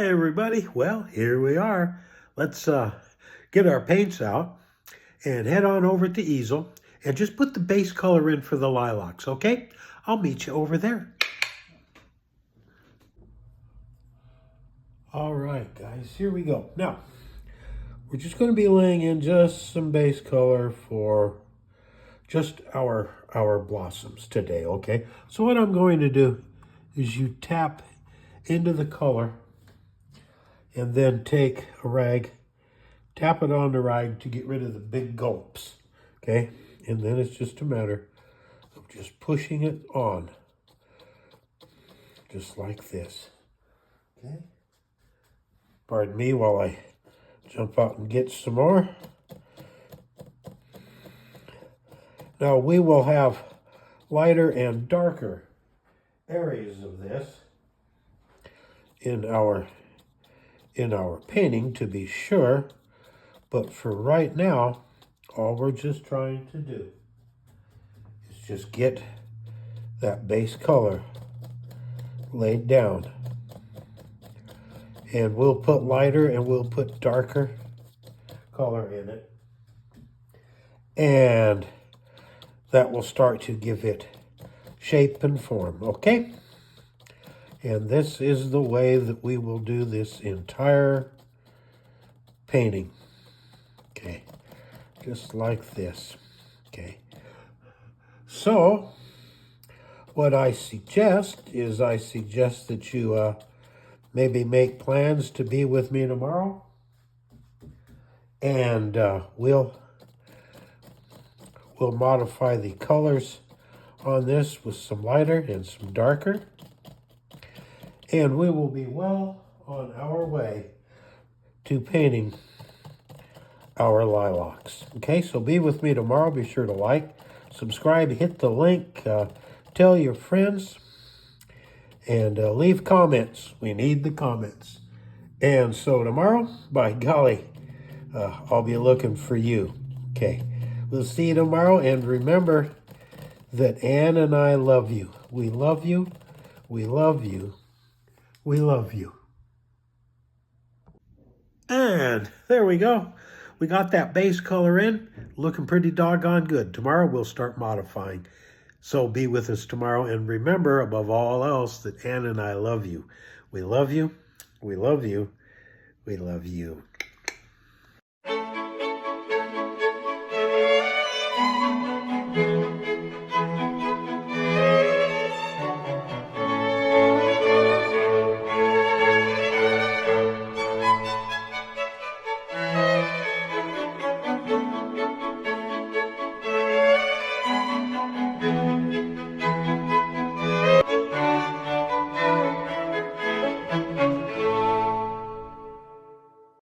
Hey everybody, well here we are. Let's get our paints out and head on over to easel and just put the base color in for the lilacs, okay? I'll meet you over there. All right guys, here we go. Now, we're just going to be laying in just some base color for just our blossoms today, okay? So what I'm going to do is you tap into the color and then take a rag, tap it on the rag to get rid of the big gulps, okay? And then it's just a matter of just pushing it on, just like this, okay? Pardon me while I jump out and get some more. Now we will have lighter and darker areas of this in our painting, to be sure, but for right now, all we're just trying to do is just get that base color laid down. And we'll put lighter and we'll put darker color in it. And that will start to give it shape and form, okay? And this is the way that we will do this entire painting. Okay, just like this, okay? So, what I suggest is that you maybe make plans to be with me tomorrow. And we'll modify the colors on this with some lighter and some darker. And we will be well on our way to painting our lilacs. Okay, so be with me tomorrow. Be sure to like, subscribe, hit the link, tell your friends, and leave comments. We need the comments. And so tomorrow, by golly, I'll be looking for you. Okay, we'll see you tomorrow. And remember that Ann and I love you. We love you. We love you. We love you. And there we go. We got that base color in, looking pretty doggone good. Tomorrow we'll start modifying. So be with us tomorrow. And remember, above all else, that Ann and I love you. We love you. We love you. We love you.